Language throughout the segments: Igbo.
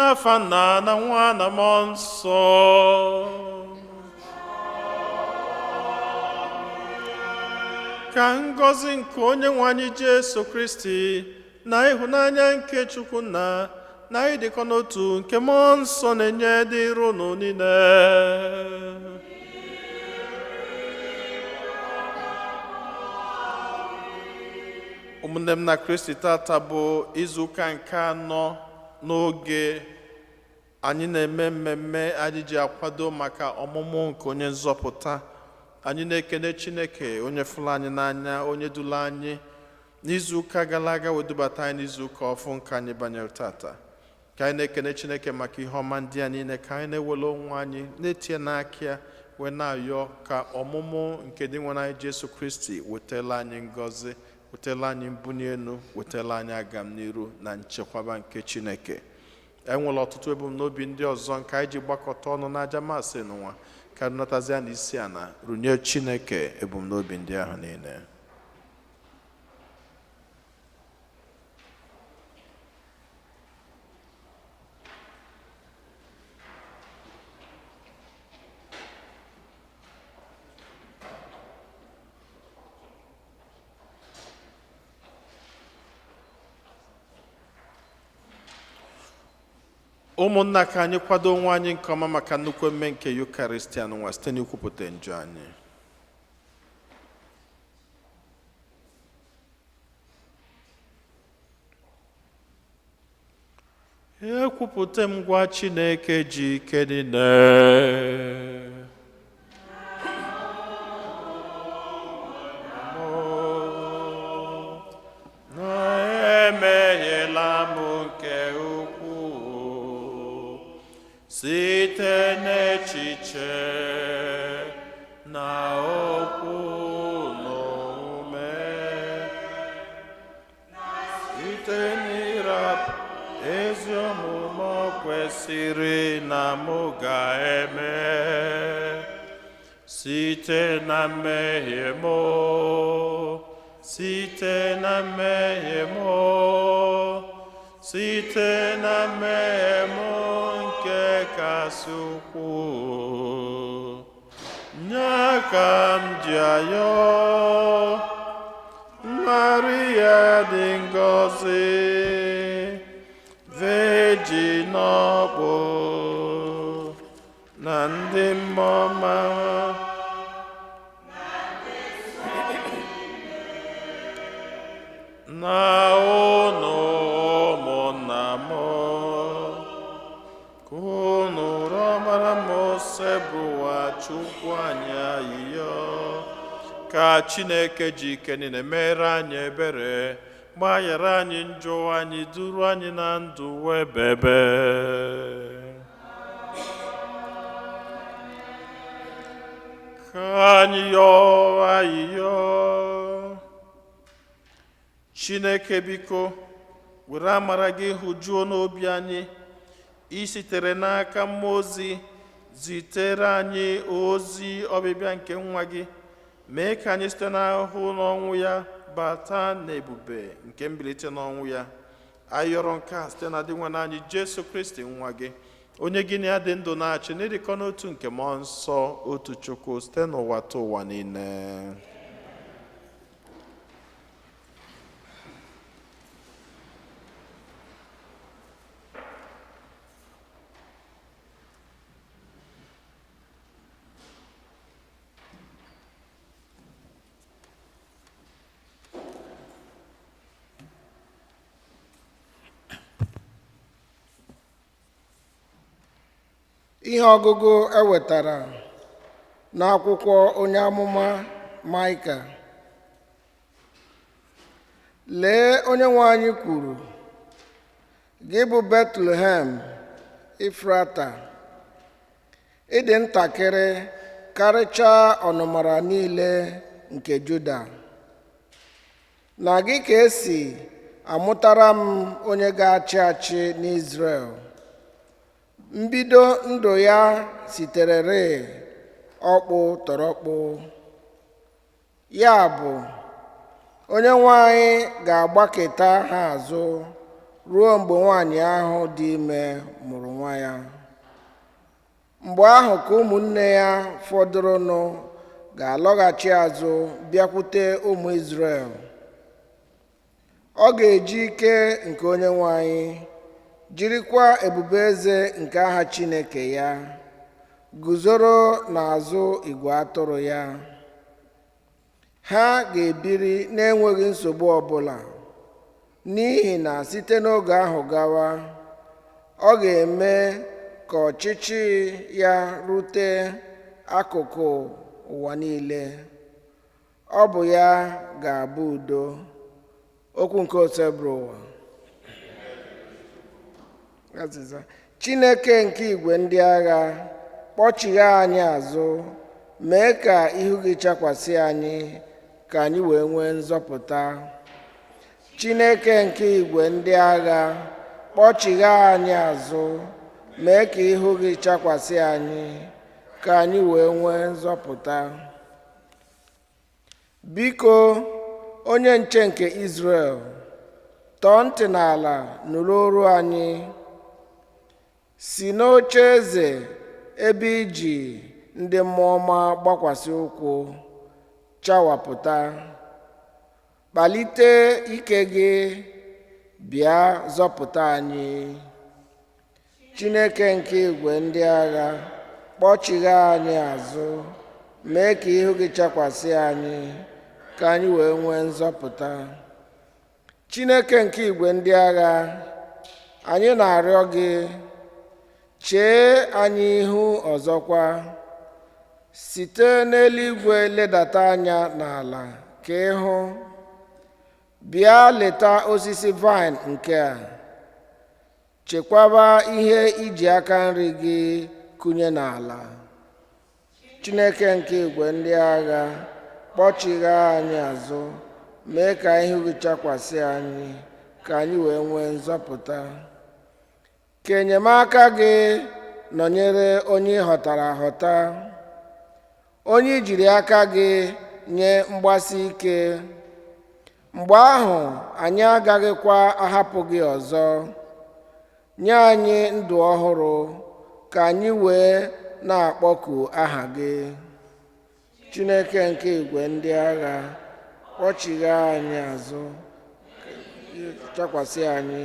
n'afa Nna na Nwa na Mmụọ Nsọ. Ka ngọzi nke Onyenwe anyị Jesu Kristi na ịhụnanya nke Chukwu Nna na ịdịkọ n'otu nke Mmụọ Nsọ na-enye dịrị unu niile. Ụmụnne m na Kristi, tata bụ izuụka nke anọ n'oge anyị na-eme mmemme anyị ji akwado maka ọmụmụ nke onye nzọpụta. Anyị na-ekene Chineke onye fụrụ anyị n'anya, onye duru anyị n'izuụka gara aga wedubata anyị n'izuụka ọfụ nke anyị banyere tata. Ka anyị na-ekene Chineke maka ihe ọma ndị a niile, ka anyị na-ewere onwe anyị na-etinye n'aka ya wee na-ayọ ka ọmụmụ nke dị nwe anyị Jesu Kristi wetara anyị ngọzi, wetara anyị mbuli elu, wetara anyị agam n'iru na nchekwaba nke Chineke. Enwere ọtụtụ ebumnobi ndị ọzọ nke anyị ji gbakọta ọnụ n'aja masị n'ụwa, ka nnọtazia na isi ana runye Chineke ebumnobi ndị ahụ niile. Ụmụnna, ka anyị kwado onwe anyị nke ọma maka nnukwu emme nke Yukarịstịan nwa site n'ikwupụta njọ anyị. Ekwupụta m gwa Chineke ji ike niile. Site n'echiche na okwu n'omume, site n'ịrapụ ezi omume o kwesịrị na mụ ga-eme, site na mmehie m, site na mmehie m, site na mmehie m nke kasị ukwuu. Nye ka m ji ayọ Maria dị ngọzi, Virgin ọkpụ na ndị mmụọ ọma, na unu ụmụnna m, ka unu rọbara Mose bụwa Chukwu anyị ayịyọ. Ka Chineke ji ike niile mere anyị ebere, gbaghara anyị njọ anyị, duru anyị na ndụ webebe. Ka anyị yọọ ayịyọ. Chineke biko, were amara gị hụjuo n'obi anyị, isitere n'aka mmụọ ozi zitere anyị ozi ọbịbịa nke nwa gị. Mee ka anyị site n'ahụhụ n'ọnwụ ya bata n'ebube nke mbilite n'ọnwụ ya. Ayọrọ nke a site na dị nwa anyị Jesu Kristi nwa gị, onye gị na ya dị ndụ na-achị n'ịdịkọ n'otu nke Mmụọ Nsọ, otu Chukwu, site n'ụwa ta ụwa niile. Ihe ọgụgụ ewetara n'akwụkwọ onye amụma Maịka. Lee, Onyenwe anyị kwuru, gị bụ Betlehem Efrata, ịdị ntakịrị karịchaa ọnụmara niile nke Juda. Na gị ka esi amụtara m onye ga-achị achị n'Izrel. Mbido ndụ ya siterere ọkpụ tọrọkpụ. Ya bụ, Onyenwe anyị ga-agbaketa ha azụ ruo mgbe nwaanyị ahụ dị ime mụrụ nwa ya. Mgbe ahụ ka ụmụnne ya fọdụrụnụ ga-alọghachi azụ bịakwute ụmụ Izrel. Ọ ga-eji ike nke Onyenwe anyị jirikwa ebube eze nke aha Chineke ya guzoro n'azụ igwe atụrụ ya. Ha ga-ebiri n'enweghị nsogbu ọbụla, n'ihi na site n'oge ahụ gawa, ọ ga-eme ka ọchịchị ya rute akụkụ ụwa niile. Ọ bụ ya ga-abụ udo. Okwu nke osebụrụ ụwa. Azịza: Chineke nke igwe ndị agha, kpọchigha anyị azụ, mee ka ihu gị chakwasị anyị, ka anyị wee nwee nzọpụta. Chineke nke igwe ndị agha, kpọchigha anyị azụ, mee ka ihu gị chakwasị anyị, ka anyị wee nwee nzọpụta. Biko, onye nche nke Izrel, tọọ ntị n'ala nụrụ olu anyị. Si n'oche eze ebe iji ndị mmụọ ọma gbakwasị ụkwụ chawapụta. Kpalite ike gị, bịa zọpụta anyị. Chineke nke igwe ndị agha, kpọchigha anyị azụ, mee ka ihu gị chakwasị anyị, ka anyị wee nwee nzọpụta. Chineke nke igwe ndị agha, anyị na-arịọ gị, chee anyị ihu ọzọkwa. Site n'eluigwe ledata anya n'ala ka ịhụ. Bịa leta osisi vaịn nke a. Chekwaba ihe iji aka nri gị kụnye n'ala. Chineke nke igwe ndị agha, kpọchigha anyị azụ, mee ka ihu gị chakwasị anyị, ka anyị wee nwee nzọpụta. Ka enyemaka gị nọnyere onye ị họtara ahọta, onye i jiri aka gị nye mgbasi ike. Mgbe ahụ anyị agaghịkwa ahapụ gị ọzọ. Nye anyị ndụ ọhụrụ, ka anyị wee na-akpọku aha gị. Chineke nke igwe ndị agha, kpọchigha anyị azụ, chakwasị anyị,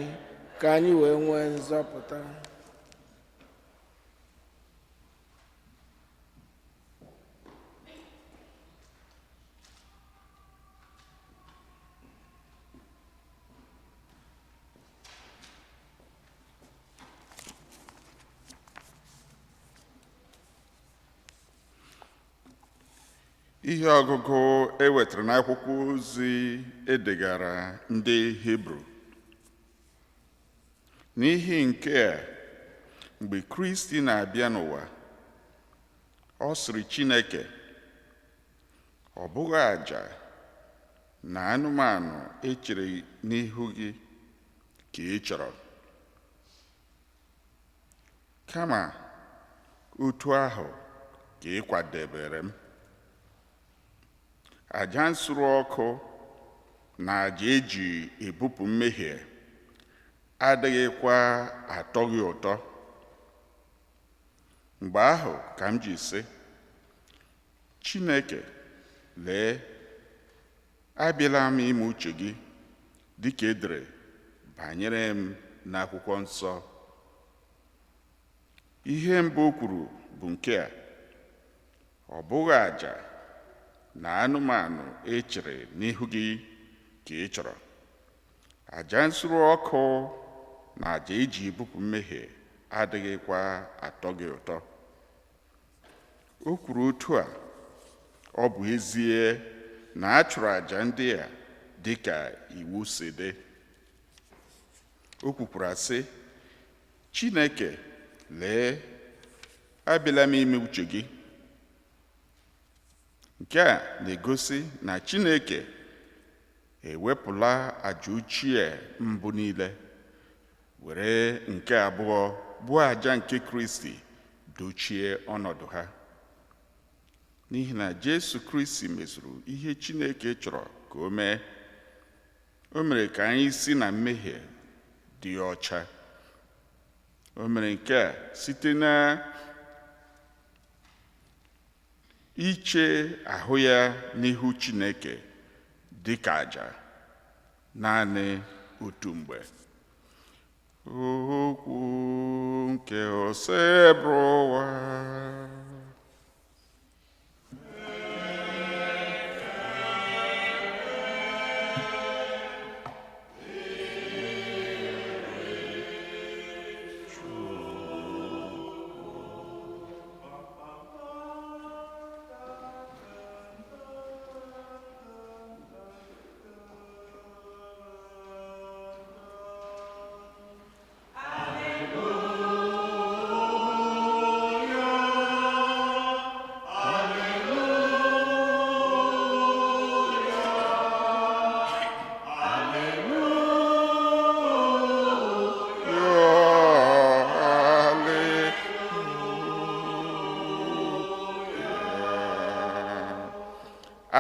ka anyị wee nwee nzọpụta. Ihe ọgụgụ e wetara n'akwụkwọ ozi edegara ndị Hibru. N'ihi nke a, mgbe Kristi na-abịa n'ụwa, ọ sịrị Chineke, ọ bụghị àjà na anụmanụ echere n'ihu gị ka ị chọrọ, kama otu ahụ ka ị kwadebere m. Àjà nsure ọkụ na àjà eji ebupụ mmehie adịghịkwa atọ gị ụtọ. Mgbe ahụ ka m ji sị, Chineke, lee, abịala m ime uche gị, dịka edere banyere m n'akwụkwọ nsọ. Ihe mbụ o kwuru bụ nke a: ọ bụghị àjà na anụmanụ echere n'ihu gị ka ị chọrọ, àjà nsure ọkụ na àjà eji ebupụ mmehie adịghịkwa atọ gị ụtọ. O kwuru otu a, ọ bụ ezie na a chụrụ àjà ndị a dịka iwu si dị. O kwukwara sị, Chineke, lee, abịala m ime uche gị. Nke a na-egosi na Chineke ewepụla àjà ochie mbụ niile, were nke abụọ bụ àjà nke Kristi dochie ọnọdụ ha. N'ihi na Jesu Kristi mezuru ihe Chineke chọrọ ka o mee. O mere ka anyị si na mmehie dị ọcha. O mere nke a site na iche ahụ ya n'ihu Chineke dị ka aja naanị otu mgbe. Okwu nke osebrowa.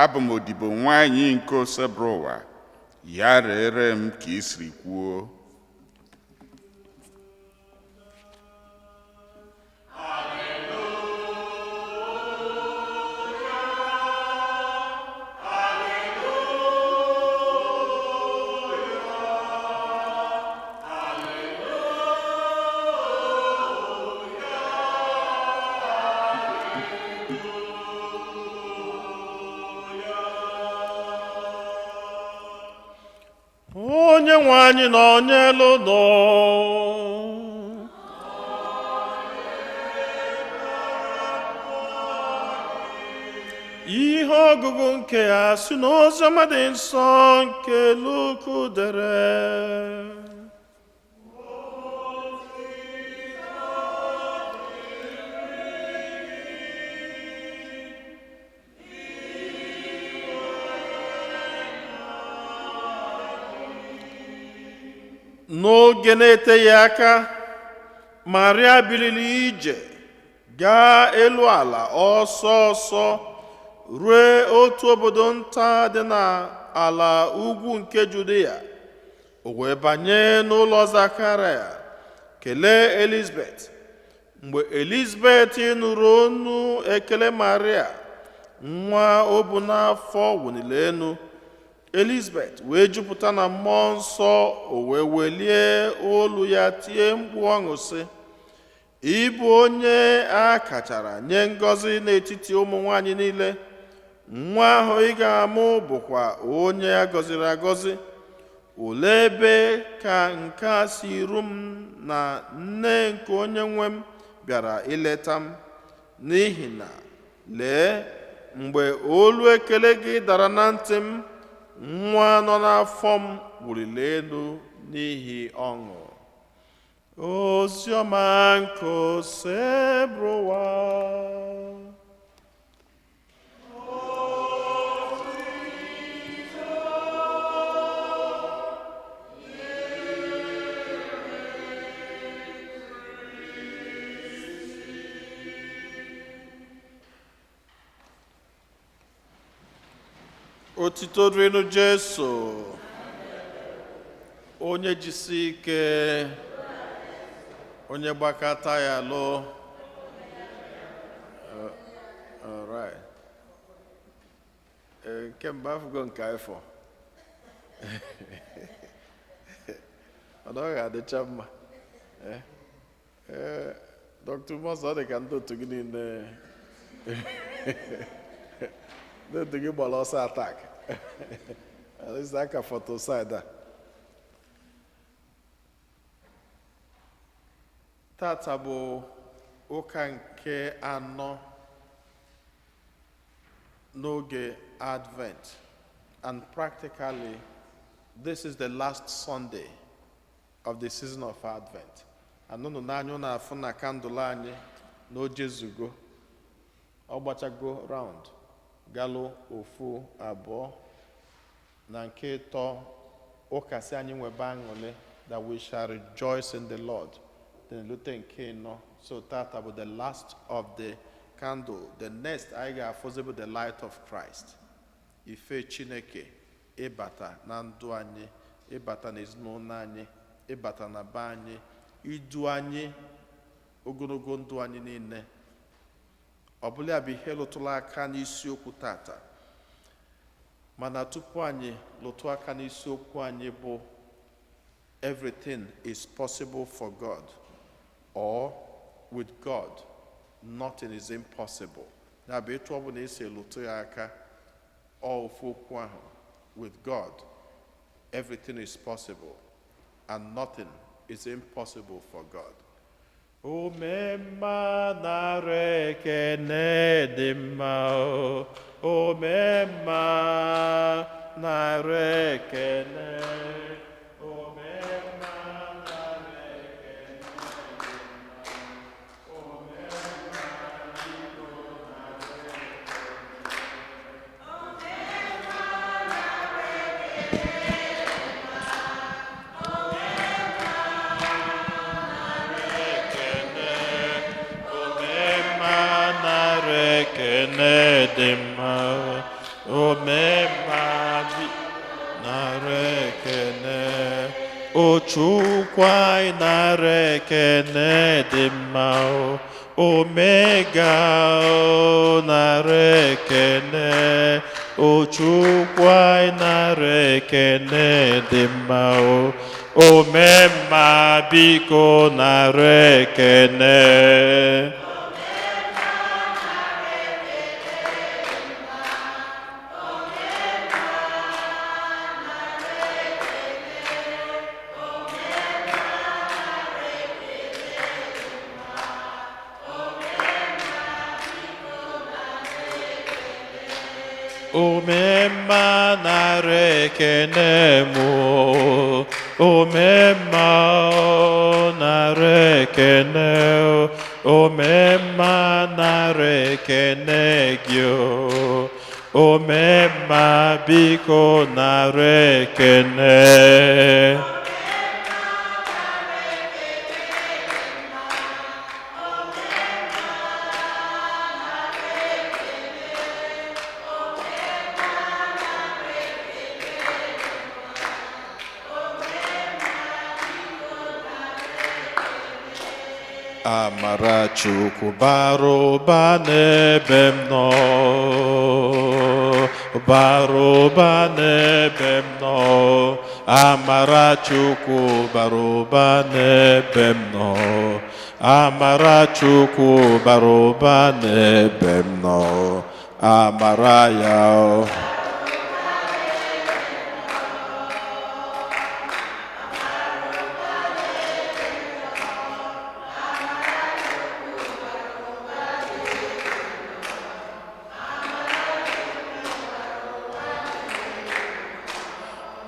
Abụ m odibo nwanyị nke osebrowa, ya rere m ka i siri kwuo. Onye nwe anyị nọ n'elu ụlọ. Ihe ọgụgụ nke ya si n'oziọma dị nsọ nke Luku dere. N'oge na-eteghị aka, Maria biliri ije gaa elu ala ọsọ ọsọ ruo otu obodo nta dị n'ala ugwu nke Judea. O wee banye n'ụlọ Zakaraya kelee Elizabeth. Mgbe Elizabeth nụrụ onu ekele Maria, nwa o bu n'afọ wụliri elu. Elizabeth wee jupụta na mmụọ nsọ, o wee welie olu ya tie mkpu ọṅụ sị, ị bụ onye a kachara nye ngọzi n'etiti ụmụ nwanyị niile. Nwa ahụ ị ga-amụ bụkwa onye a gọziri agọzi. Olee ebe ka nke a si ru m na nne nke onye nwe m bịara ileta m? N'ihi na lee, mgbe olu ekele gị dara na ntị m, nwa nọ n'afọ m wuliri elu n'ihi ọṅụ. Oziọma nke osebrowa. Otito dịrịnụ Jesu, onye jisi ike, onye gbakọta ya lụ. All right. Kemgbe afụgo nke afọ ọ naghị adịcha mma. Dr. Mọsọ, ọ dị ka ndị otu gị niile ndị otu gị gbara ọsọ atak. Alisa aka foto side a. Tata bụ ụka nke anọ n'oge Advent, and practically this is the last Sunday of the season of Advent. Anụnụ n'anya na-afụ na kandụl anyị na ojezugo, ọ gbachago round galụ ofu abụọ na nke ịtọ. Ụkasị anyị nwebe aṅụrị that we shall rejoice in the Lord. Then lute nke ịnọ. So tata bụ the last of the candle. The next anyị ga-afụzi bụ the light of Christ. Ife Chineke ịbata na ndụ anyị, ịbata n'ezinụlọ anyị, ịbata na be anyị idu anyị ogologo ndụ anyị niile. Ọ bụla ya bụ ihe lụtụrụ aka n'isiokwu tata, mana tupu anyị lụtụ aka n'isiokwu anyị bụ everything is possible for God, or with God nothing is impossible. Ya bụ etu ọ bụla esi lụtụ ya aka ofu okwu ahụ, with God everything is possible and nothing is impossible for God. Omemma nara ekene dị mma, omemma nara ekene, omemma nara ekene dị mma, omemma biko nara ekene dị mma, omemma nara ekene, o Chukwu anyị nara ekene dị mma, omega nara ekene, o Chukwu anyị nara ekene dị mma, omemma biko nara ekene. Omemma nara ekene mu, omemma nara ekene, omemma nara ekene gyo, omemma biko nara ekene. Amara Chukwu bara ụba n'ebe m nọ, bara ụba n'ebe m nọ, amara Chukwu bara ụba n'ebe m nọ, amara Chukwu bara ụba n'ebe m nọ, amara ya.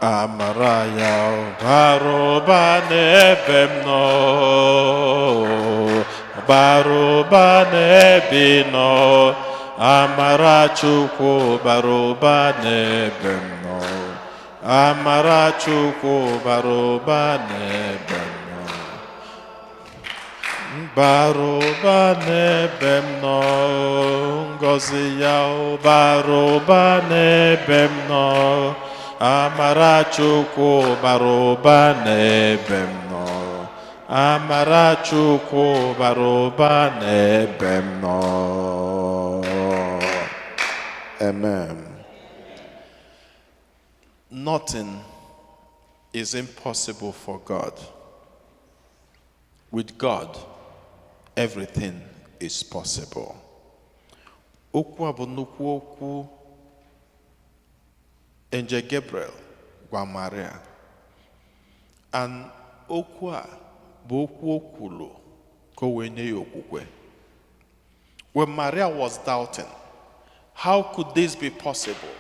Amara ya bara ụba n'ebe m nọ, bara ụba n'ebe ị nọ, amara Chukwu bara ụba n'ebe m nọ, amara Chukwu bara ụba n'ebe m nọ, bara ụba n'ebe m nọ, ngọzi ya bara ụba n'ebe m nọ, amara Chukwu bara ụba n'ebe m nọ, amara Chukwu bara ụba n'ebe m nọ. Amen. Nothing is impossible for God. With God, everything is possible. Okwu a bụ nnukwu okwu Angel Gabriel gwa Maria, and okwu a bụ okwu o kwuru ka o wee nye ya okwukwe. When Maria was doubting, how could this be possible?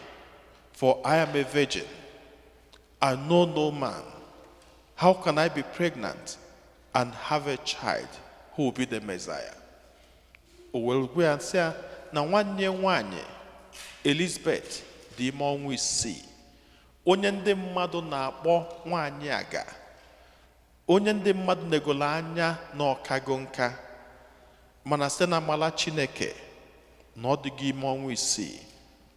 For I am a virgin, I know no man. How can I be pregnant and have a child who will be the Messiah? O wee gwa ya sị ya na nwanne nwanyị Elizabeth dị ime ọnwa isii, onye ndị mmadụ na-akpọ nwanyị aga, onye ndị mmadụ negolo anya na ọkago nka, mana site na amara Chineke na ọ dịghị ime ọnwa isii.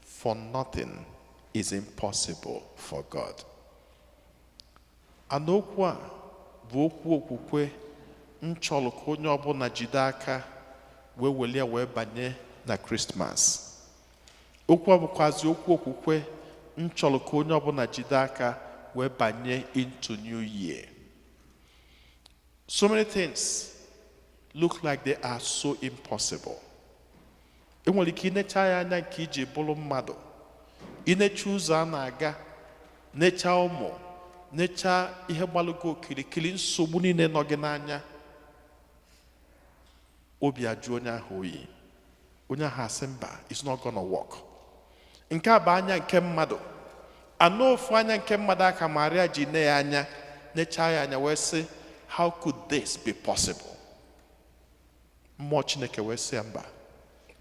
For nothing is impossible for God. Anokwu a bụ okwu okwukwe nchọrọ ka onye ọbụla jide aka wee welie wee banye na Christmas. Okwu ọbụkwazi okwu okwukwe nchọrọ ka onye ọbụla jide aka wee banye into New Year. So many things look like they are so impossible. Enwere ike inecha ya anya nke iji bụrụ mmadụ, inecha ụzọ a na-aga, necha ụmụ, necha ihe gbalụgo okirikiri, nsogbu niile nọ gị n'anya, obi ajụ onye ahụ oyi. Onye ahụ asị mba, it's not gonna work. Nke a bụ anya nke mmadụ. Anọ ofu anya nke mmadụ aka Maria ji ne ya anya, necha ya anya wee sị, how could this be possible? Mmụọ Chineke wee sị ya mba,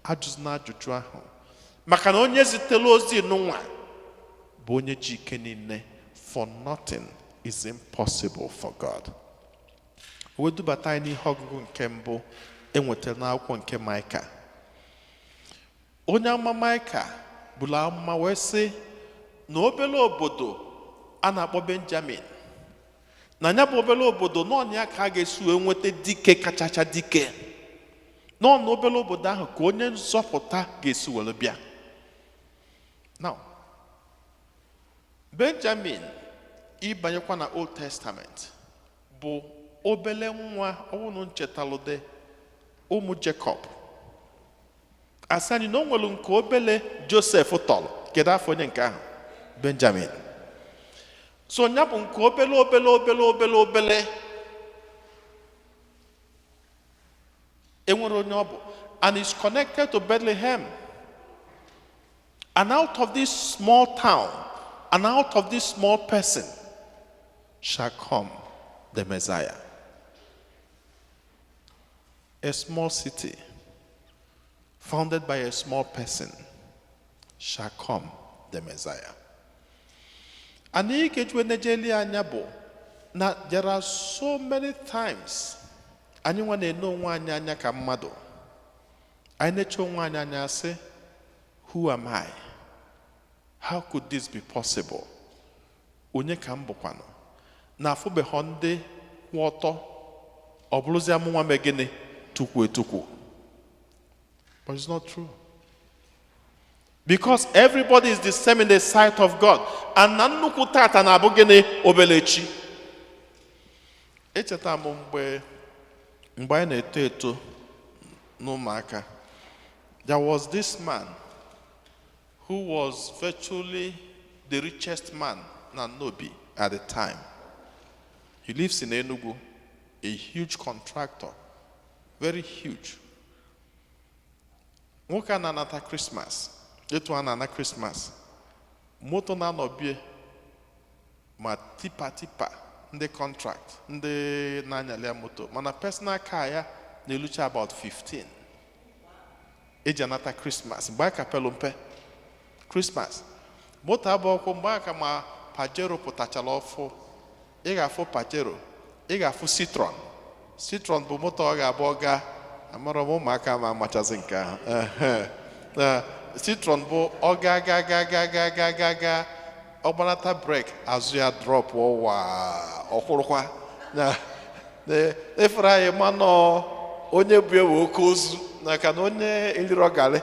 ajụzina ajụjụ ahụ, maka na onye zitere ozi n'ụwa bụ onye ji ike niile. For nothing is impossible for God. O dubata anyị n'ihe ọgụgụ nke mbụ enwetara n'akwụkwọ nke Maịka. Onye amụma Maịka bụrụ amụma wee sị na obere obodo a na-akpọ Benjamin, na ya bụ obere obodo n'ọnya ka a ga-esi wee nweta dike kachacha dike. N'ọnụ obere obodo ahụ ka onye nzọpụta ga-esi were bịa. Now, Benjamin ịbanyekwa na Old Testament bụ obere nwa ọwụnụ nchetalụde ụmụ Jacob. Asani na o nwere nke obere Joseph tọrọ. Kedu afọ onye nke ahụ? Benjamin. So nya bụ nke obere enwere onye ọ bụ, and is connected to Bethlehem. And out of this small town, and out of this small person shall come the Messiah. A small city founded by a small person shall come the Messiah. And there are so many times anyị nwa na-ene onwe anyị anya ka mmadụ. Anyị na-eche onwe anyị anya sị, who am I? How could this be possible? Onye ka m bụkwanụ? Na afụbeghọ ndị kwụ ọtọ, ọ bụrụzi amụnwa megịnị tukwu etukwu. But it's not true. Because everybody is the same in the sight of God. And na nnukwu tata na abụ gịnị obelechi. Echeta m mgbe anyị na-eto eto n'ụmụaka, there was this man who was virtually the richest man na Nobi at the time. He lives in Enugu, a huge contractor, very huge. Nwoke a na-anata Christmas, etu a na-ana Christmas, moto na-anọbie ma tipa ndị contract, ndị na-anyalịa moto, mana personal car ya na-elucha about 15. Eji anata Christmas, mgbe aka pelu mpe Christmas. Moto abụọkwụ mgbe aka ma Pajero pụtachala ọfụ. Ị ga-afụ Pajero, ị ga-afụ Citron. Citron bụ moto ọ ga-abụ ọga, amara m ụmụaka ma amachazi nke ahụ. Citron bụ ọga ga ọgbanata brek, azụ ya drop ụwa ọkwụrụkwa. Efere anyị manọ onye bụ ewe oke ozu n'aka na onye eliri ọgarị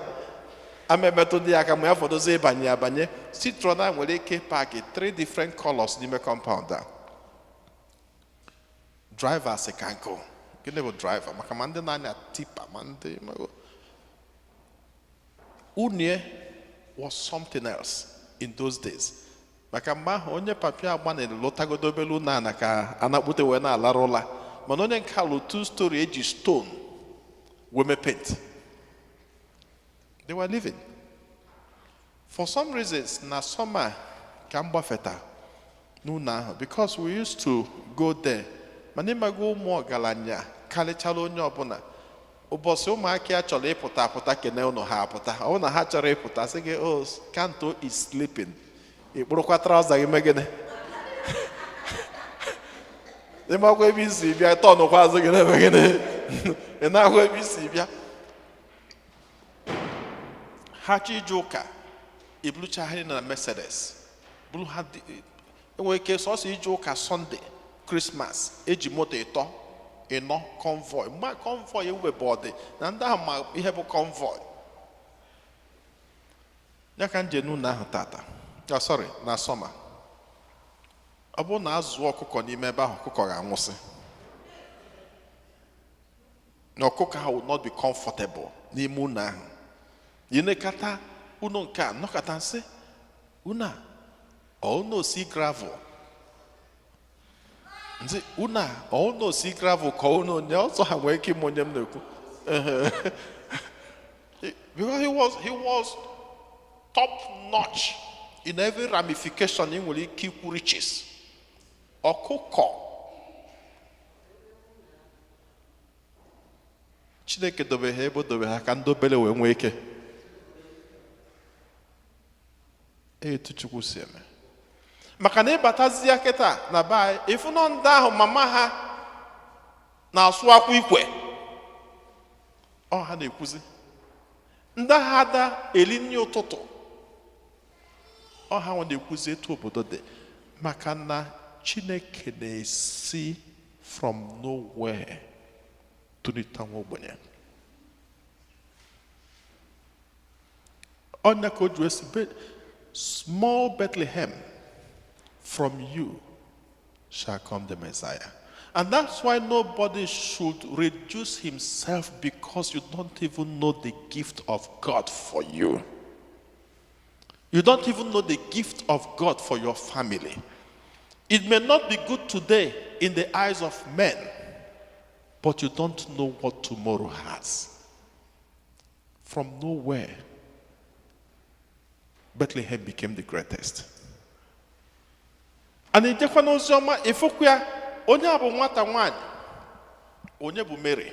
amemetụ dị aka ma ya fọdụzi abanye. Citron a nwere ike paaki 3 different colors n'ime compound a. Driver si ka nkụ. Gịnị bụ driver? Maka ma ndị na-anya tipa ma ndị unye was something else in those days. Maka mgbe ahụ onye papi agbanere lụtagodo obere ụlọ ana ka anakpute wee na-alarụ ụla, mana onye nke alụ 2-story eji stone wee paint. They were living. For some reasons, na summer ka m gbafeta n'ụlọ ahụ, because we used to go there. Mana ịmago ụmụ ọgaranya karịchara onye ọbụla. Ụbọchị ụmụaka ya chọrọ ịpụta kene ụnụ ha apụta. Ọ na ha chọrọ ịpụta sị gị, oh, Kanto is sleeping. Ịkpụrụkwa trouser gị megide. Ịmakwa ebe isi bịa tọnụkwa azụ gị na-emegide. Ị na-ahụ ebe isi bịa. Ha chi ije ụka, ibulucha ha na Mercedes. Bulu ha enwere ike sọsọ ije ụka Sunday. Christmas eji moto ịnọ convoy mgbe convoy ewebọdị na ndị ahụ ma ihe bụ convoy ya ka njenu na ahụ tata na sọma ọ bụrụ na azụ ọkụkọ n'ime ebe ahụ ọkụkọ ga-anwụsị na ọkụkọ ahụ will not be comfortable n'ime ụlọ ahụ yinekata ụlọ nke a nọkata nsị ụlọ a si gravel ndị ụlọ a si gravel ka ụlọ onye ọzọ ha nwere ike ime onye m na-ekwu because he was top notch in every ramification ị nwere ike ikwu riches ọkụkọ Chineke dobe ha ebe o dobe ha ka ndị obere wee nwee ike etu Chukwu si eme maka na ịbatazi ya kịta na be anyị ịfụ nọ ndị ahụ mama ha na-asụ akwa ikwe ọ ha na-ekwuzi ndị agha ada eri nri ụtụtụ ọ ha na-ekwuzi etu obodo dị maka na Chineke na-esi from nowhere tụlite nwa ogbenye ọnya ka o ji esi small Bethlehem, from you shall come the Messiah. And that's why nobody should reduce himself because you don't even know the gift of God for you. You don't even know the gift of God for your family. It may not be good today in the eyes of men, but you don't know what tomorrow has. From nowhere, Bethlehem became the greatest. And in Jekwanozoma, Ifokuya, onye abu nwata nwanyị, onye bu Mary.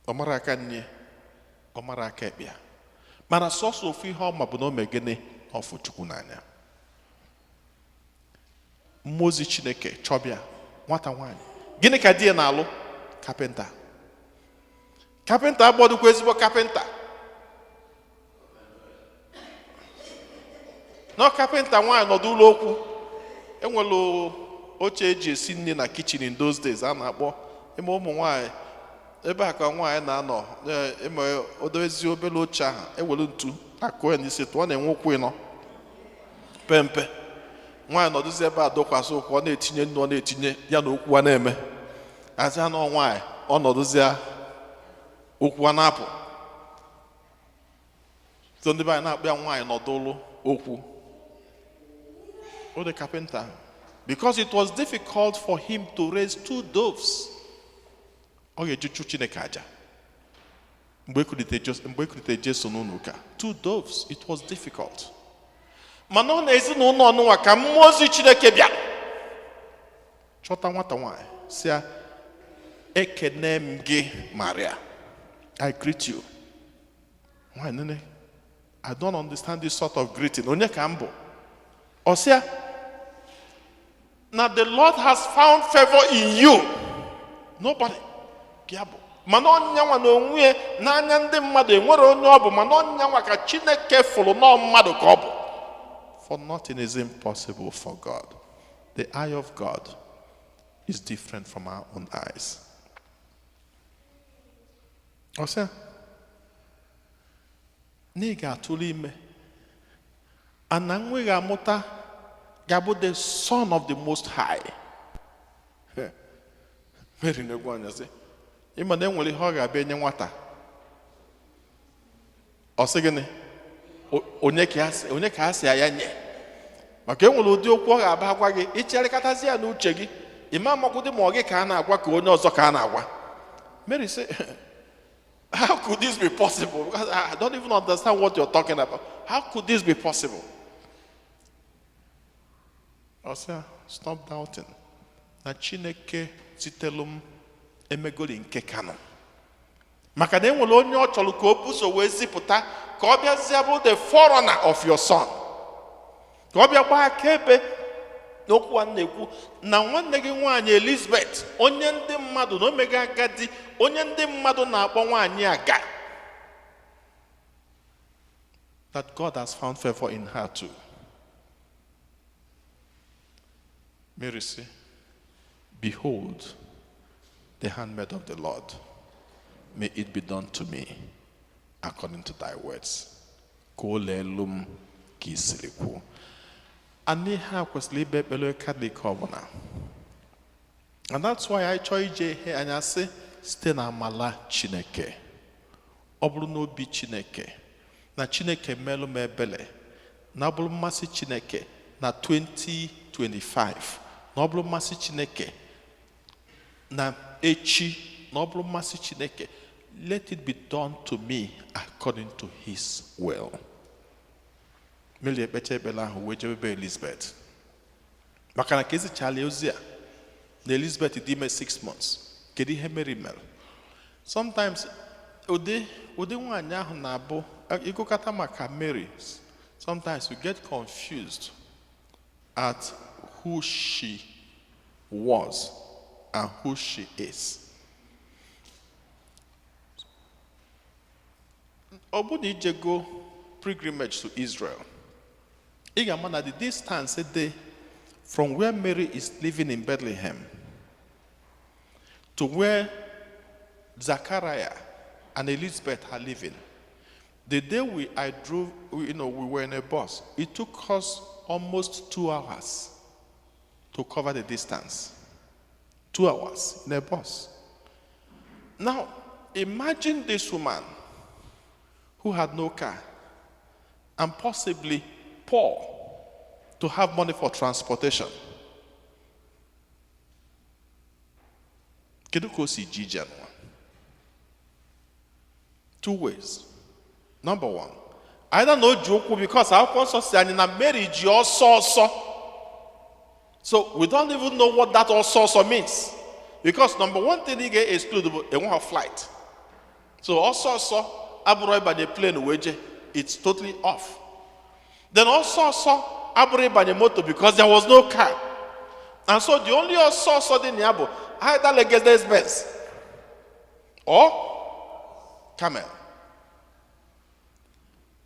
Omara aka nne, omara aka ekpia. Mana sọsọ ofu ihe ọma bụ na o megene ọfụ Chukwu n'anya. Mmụọ ozi Chineke chọbịa nwata nwanyị. Gịnị ka di ya na-alụ? Kapịnta. Kapịnta agbọdụkwa ezigbo kapịnta. No kapịnta nwanyị nọdụ ụlọ okwu. Enwelu oche eji esi nri na kitchen in those days a na-akpọ ime ụmụ nwanyị ebe a ka nwanyị na-anọ eme odezi obere oche ahụ ewelu ntu akụ ya n'isi tụọ na-enwe ụkwụ ịnọ pempe nwanyị nọdụzi ebe a dokwasị ụkwụ ọ na-etinye nnu ọ na-etinye ya na okwu a na-eme azi anọ nwanyị ọ nọdụzi okwu a na-apụ so ndị be anyị na-akpọ ya nwanyị nọdụlụ okwu the carpenter, because it was difficult for him to raise 2 doves. Mgbe ekulite Jesu n'ụlọ 2 doves, it was difficult. Mana ọ na-ezinụlọ ọnụnwa ka mmụọ ozi Chineke bịa chọta nwata nwanyị si ya ekene m gị Maria, I greet you. Why nene? I don't understand this sort of greeting. Onye ka m bụ? Ọ sị ya now the Lord has found favor in you. Nobody. Mana onyanwa na onwe n'anya ndị mmadụ enwere onye ọ bụ mana onyanwa ka Chineke fụrụ na mmadụ ka ọ bụ. For nothing is impossible for God. The eye of God is different from our own eyes. Ọsịa n'ịga atụrụ ime ana nwe ga-amụta Gabo, the Son of the Most High. Mary na-egwu anya sị ịma na enwere ihe ọ ga-abịa enye nwata ọ sị gịnị onye ka a sị ya nye maka enwere ụdị okwu ọ ga-aba agwa gị icherịkatazi ya n'uche gị ịma amakwụdị ma ọ gị ka a na-agwa ka onye ọzọ ka a na-agwa. Mary say, how could this be possible? Because I don't even understand what you're talking about. How could this be possible? Ọsịa, stop doubting. Na Chineke zitelum emegoli nke Kano. Maka na enwere onye ọ chọrọ ka o buso wee zipụta ka ọ bịazie bụ the forerunner of your son. Ka ọ bịa gbaa akaebe n'okwu a na-ekwu na nwanne gị nwaanyị Elizabeth onye ndị mmadụ na omega agadi onye ndị mmadụ na-akpọ nwaanyị aga. That God has found favor in her too. Mary said, "Behold, the handmaid of the Lord. May it be done to me according to thy words." Kolelum kisiliku. Ani ha kwesịrị ibe ekpere Catholic ọbụla. And that's why I chọọ ije ihe anya sị site na amala Chineke. Ọ bụrụ n'obi Chineke na Chineke melụ m ebele na ọ bụrụ mmasị Chineke na 2025 na ọ bụrụ mmasị Chineke na echi na ọ bụrụ mmasị Chineke, let it be done to me according to his will. Meli ekpecha ekpere ahụ wee jebe Elizabeth maka na ka ezichala ozi a na Elizabeth dị ime 6 months. Kedu ihe Mary mere? Sometimes ụdị nwaanyị ahụ na-abụ ịgụkọta maka Mary, sometimes we get confused at who she was and who she is. Ọ bụ na ijego pilgrimage to Israel, ị ga-ama na the distance dị from where Mary is living in Bethlehem to where Zachariah and Elizabeth are living. The day we were in a bus. It took us almost 2 hours to cover the distance. 2 hours in a bus. Now, imagine this woman who had no car and possibly poor to have money for transportation. Kedu ka o si ji ije n'ụwa? 2 ways. Number one, either no joke because akwụkwọ nsọ si anyị na Mary ji ọsọ. So we don't even know what that ọsọ means. Because number one thing he get excluded, they won't have flight. So ọsọ abụrụ ịbanye plane weje, it's totally off. Then ọsọ abụrụ ịbanye motor because there was no car. And so the only ọsọ dị na ya bụ either Legacy Benz or camel.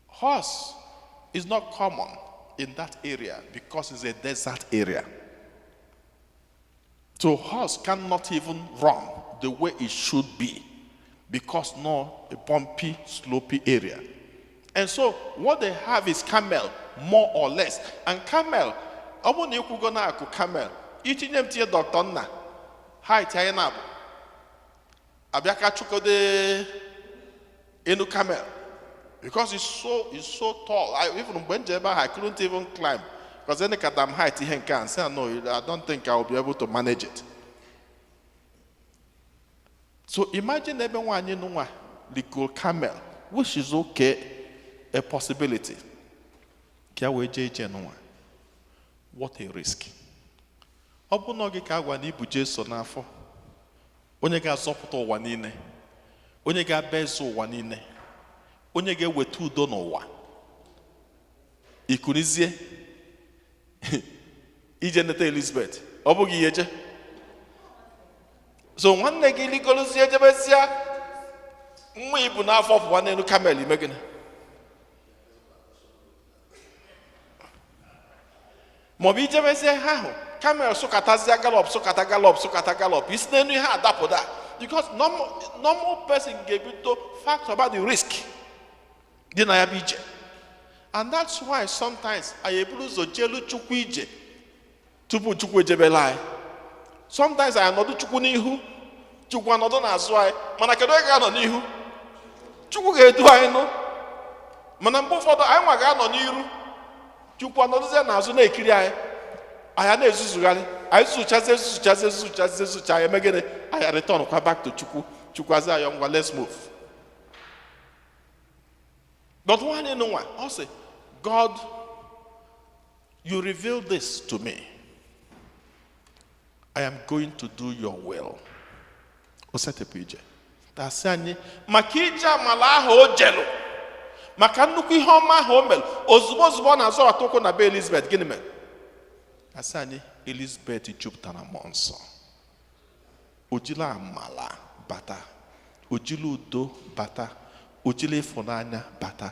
Horse is not common in that area because it's a desert area. So horse cannot even run the way it should be because no a bumpy, slopey area. And so what they have is camel, more or less. And camel, I want you to go now to camel. Eating them to doctor na height ya na abiaka chuko de enu camel because it's so tall. Even when I couldn't even climb because then at that height he can say no, I don't think I will be able to manage it. So imagine everyone you know the gold camel, which is okay, a possibility. What a risk. Ọ bụ na oge ka agwa na ibu Jesu n'afọ, onye ga-azọpụta ụwa niile, onye ga-abịa ụwa niile, onye ga-eweta udo n'ụwa. Ikunizie ije neta Elizabeth, ọ bụghị ihe je. So nwanne gị ligolozie jebezie nwa ibu n'afọ pụwa n'elu kamel ime gịnị? Maọbụ ijebezie ha ahụ camel sukatazia gallop. It's not ihe adapụda because normal person ga-ebido fact about the risk dị na ya bụ ije. And that's why sometimes anyị eburu ụzọ jelu Chukwu ije tupu Chukwu ejebela anyị. Sometimes anyị anọdụ Chukwu n'ihu, Chukwu anọdụ n'azụ anyị, mana kedu onye ga-anọ n'ihu? Chukwu ga-edu anyị nụ. Mana mgbe ụfọdụ anyị nwa ga-anọ n'iru, Chukwu anọdụzie n'azụ na-ekiri anyị. Anyị na-ezuzugharị, anyị zụchazie anyị emegide, anyị return kwa back to Chukwu. Chukwu azị anyị ngwa, let's move. But one in one, I say, God, you reveal this to me. I am going to do your will. Osete pije. That's anyị maka ije amala ahụ o jelu. Maka nnukwu ihe ọma ahụ o mere. Ozugbo na-azọ atụkụ na be Elizabeth, gịnị mere? Asị anyị Elizabeth jupụtara mmụọ nsọ. Ojila amala bata. Ojila udo bata. Ojila ịfụnanya bata.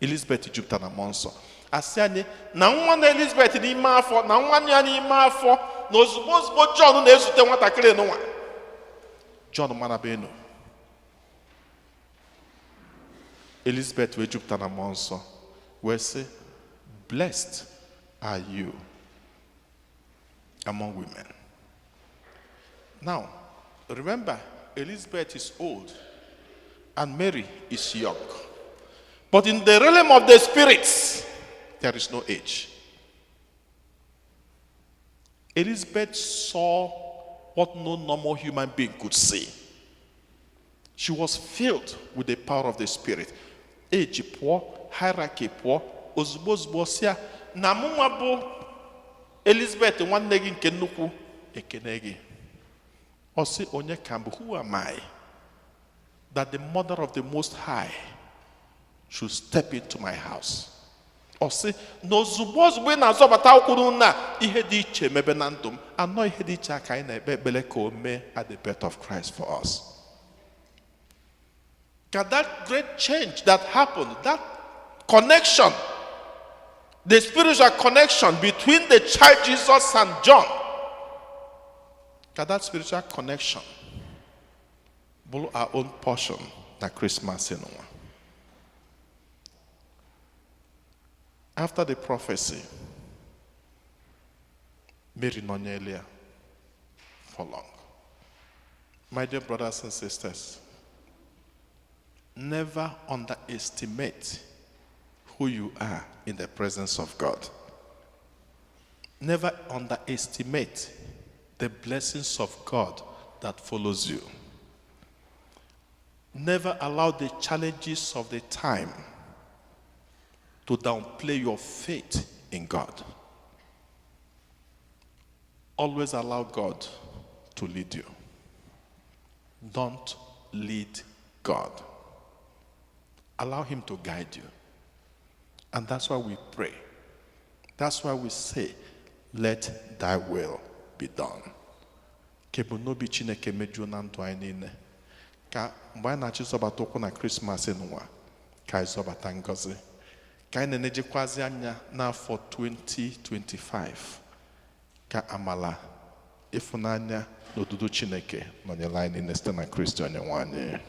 Elizabeth jupụtara na mmụọ nsọ. Asị anyị na nwa na Elizabeth n'ime afọ na nwa ya n'ime afọ na ozugbo John na-ezute nwatakịrị n'ụwa. John maraba enu. Elizabeth wee jupụtara na mmụọ nsọ wee sị, blessed are you among women. Now, remember, Elizabeth is old and Mary is young. But in the realm of the spirits, there is no age. Elizabeth saw what no normal human being could see. She was filled with the power of the Spirit. Age poor, hierarchy poor, ozugbo sia na mụnwa bụ Elizabeth nwanne gị nke nnukwu ekene gị. Ọ sị onye ka mbụ, who am I that the mother of the Most High should step into my house? Ọ sị na ozugbo ị na-azọbata ụkwụ na ihe dị iche mebe na ndụ m, anọ ihe dị iche aka anyị na-ekpe ekpere ka o mee at the birth of Christ for us. That great change that happened, that connection, the spiritual connection between the child Jesus and John, that spiritual connection be our own portion na Christmas in one. After the prophecy, Mary Nonyelia for long. My dear brothers and sisters, never underestimate who you are in the presence of God. Never underestimate the blessings of God that follows you. Never allow the challenges of the time to downplay your faith in God. Always allow God to lead you. Don't lead God. Allow him to guide you. And that's why we pray. That's why we say, let thy will be done. Kebunobi Chineke mejuo na ndụ anyị niile. Ka mgbe anyị na-achị zọbata ụkwụ na Krismas n'ụwa, ka anyị zọbata ngọzi. Ka anyị na-enejekwazi anya n'afọ 2025. Ka amala, ịfụnanya na odudu Chineke nọnyere anyị niile site na Kristi Onyenwe anyị.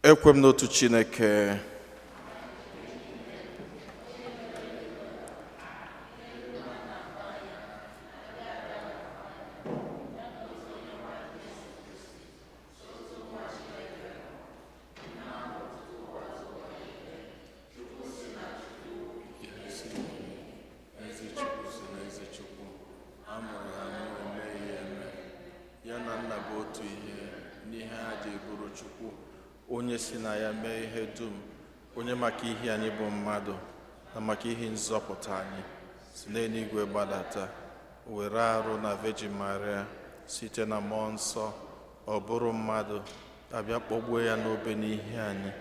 Ekwem n'otu Chineke. Ya na nna bụ otu ihe n'ihe a ji eburu Chukwu, onye si na ya mee ihe dum, onye maka ihe anyị bụ mmadụ na maka ihe nzọpụta anyị si n'eluigwe gbadata, were arụ na Virgin Maria site na mmụọ nsọ, ọ bụrụ mmadụ, abịa kpọgbuo ya n'obe n'ihe anyị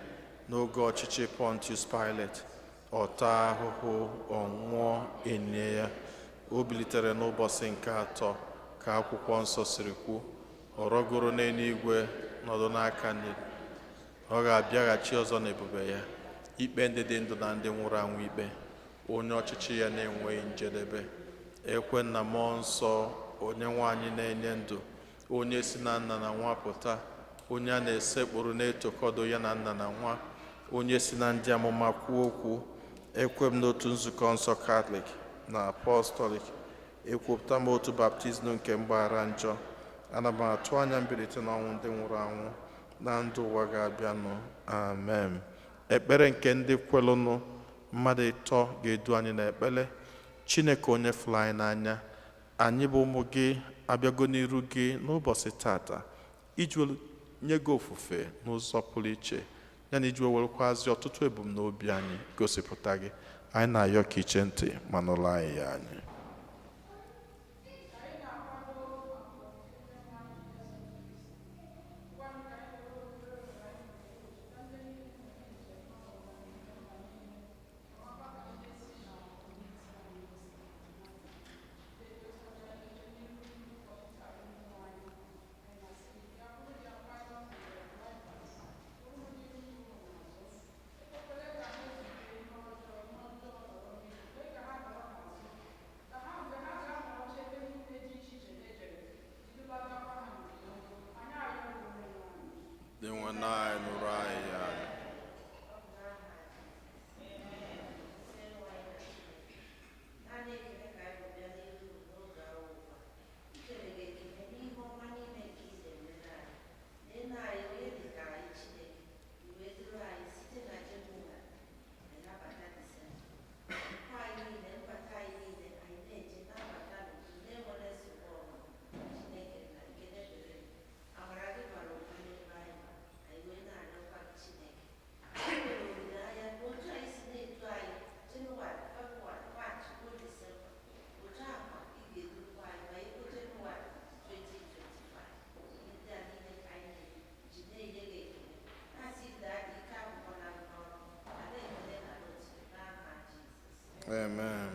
n'oge ọchịchị Pontius Pilate, ọ taa ahụhụ, ọ nwụọ, enye ya, o bilitere n'ụbọchị nke atọ ka akwụkwọ nsọ siri kwu, ọ rọgoro n'eluigwe nọdụ n'aka nne, ọ ga-abịaghachi ọzọ n'ebube ya ikpe ndị dị ndụ na ndị nwụrụ anwụ ikpe, onye ọchịchị ya na-enweghị njedebe. Ekwe na mmụọ nsọ, onye nwanyị na-enye ndụ, onye si na nna na nwa pụta, onye a na-esekpụrụ na-etokọdo ya na nna na nwa, onye si na ndị amụma kwuo okwu. Ekwe m n'otu nzukọ nsọ Katọlik na Apọstọlik, ekwupụta m otu baptizim nke mgbaghara njọ. Ana m atụ anya mbilite n'ọnwụ ndị nwụrụ anwụ na ndụ ụwa ga-abịanụ. Amen. Ekpere nke ndị kwelụnụ, mmadụ ịtọ ga-edu anyị n'ekpere. Chineke onye fụrụ anyị n'anya, anyị bụ ụmụ gị abịago n'iru gị n'ụbọchị tata iji nye gị ofufe n'ụzọ pụrụ iche, ya na iji werekwazi ọtụtụ ebumnobi anyị gosipụta gị. Anyị na-ayọ ka iche ntị ma nụrụ anyị ya anyị. nna anyị nụrụ anyị anya. Amen.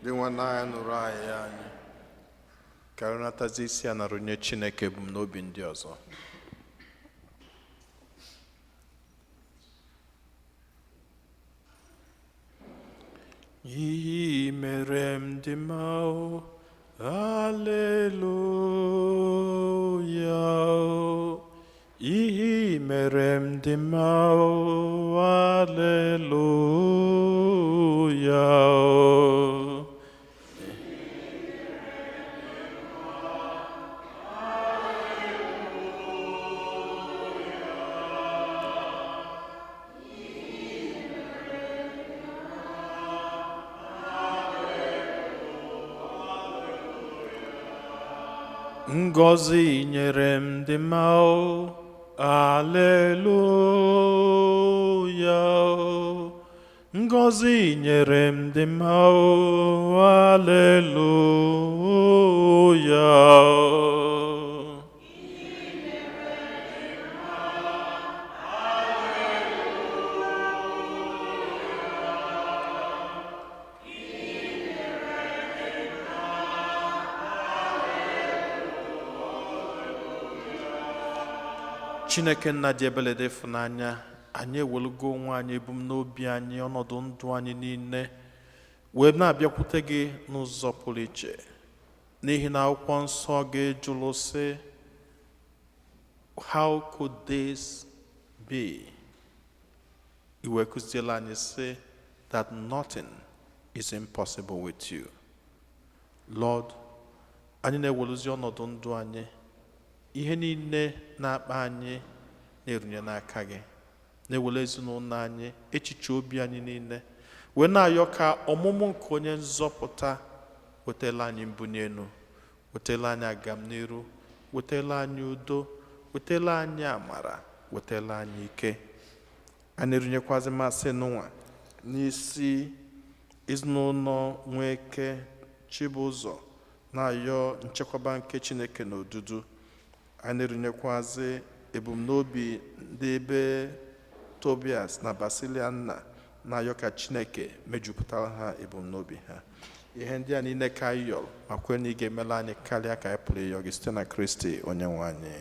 Dị nwanne anyị nụrụ anyị anya. Ka anyị natazi isi a nara onye Chineke ebumnobi ndị ọzọ. Ihe mere m dị mma o, haleluya o. Ihe mere m dị mma o, haleluya o. Ngọzi nyere m dị mma o, aleluya o. Ngọzi nyere m dị mma o, aleluya o. Chineke nna dị ebere dị ịfụnanya, anyị ewelugo onwe anyị ebumnobi anyị, ọnọdụ ndụ anyị niile wee na-abịakwute gị n'ụzọ pụrụ iche, n'ihi na akwụkwọ nsọ gị jụrụ sị, how could this be? Iwe kụziela anyị sị that nothing is impossible with you. Lord, anyị na-eweluzi ọnọdụ ndụ anyị, ihe niile na-akpa anyị na-erunye n'aka gị, na-ewere ezinụlọ anyị, echiche obi anyị niile, wee na-ayọ ka ọmụmụ nke onye nzọpụta wetala anyị mbunye elu, wetala anyị agamniru, wetala anyị udo, wetala anyị amara, wetala anyị ike. A na-erunyekwazi masị n'ụwa n'isi ezinụlọ Nweke Chibụzọ, na-ayọ nchekwaba nke Chineke na odudu. A na-erunyekwazi ebumnobi ndị ebe Tobias na Basiliana, na-ayọ ka Chineke mejupụtara ha ebumnobi ha. Ihe ndị a niile ka anyị yọrọ, ma kwe na ị ga-emela anyị karịa ka anyị pụrụ ịyọ gị site na Kristi onye nwe anyị.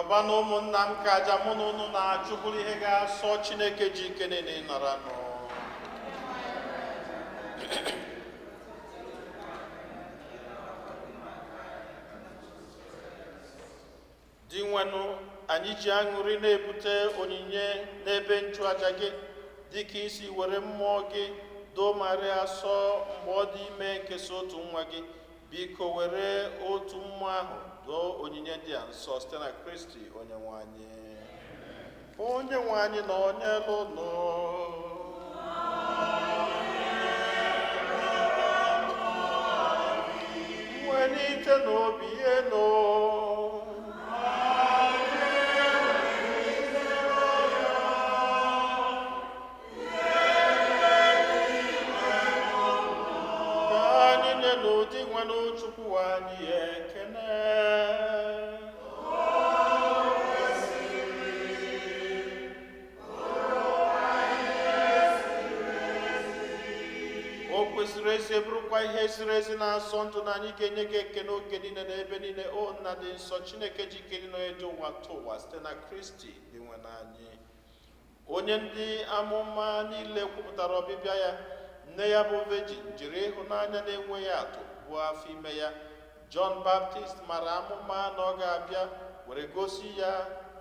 rịọba na ụmụnna m ka aja mụ na unu na-achụ bụrụ ihe ga-asọ Chineke ji ike niile ịnara nụ. Di nwenụ, anyị ji aṅụrị na-ebute onyinye n'ebe nchụaja gị dịka isi were mmụọ gị doo Maria sọ mgbe ọ dị ime nkesa otu nwa gị. Biko were otu mmụọ ahụ doo onyinye dị a nsọ site na Kristi onye nwe anyị. Onye nwe anyị na onye lụnụ welite n'obi elu. N'ụdị nwere Chukwu anyị ekene. O kwesịrị ezi bụrụkwa ihe ziri ezi na-asọ ndụ na anyị ga-enye gị ekene oge niile na ebe niile. O nna dị nsọ, Chineke ji ike niile eji ụwa tụ ụwa site na Kristi dị nwe n'anyị, onye ndị amụma niile kwupụtara ọbịbịa ya. Nne ya bụ Virgin jiri ịhụnanya na-enweghị atụ buo afọ ime ya. John Baptist mara amụma na ọ ga-abịa were gosi ya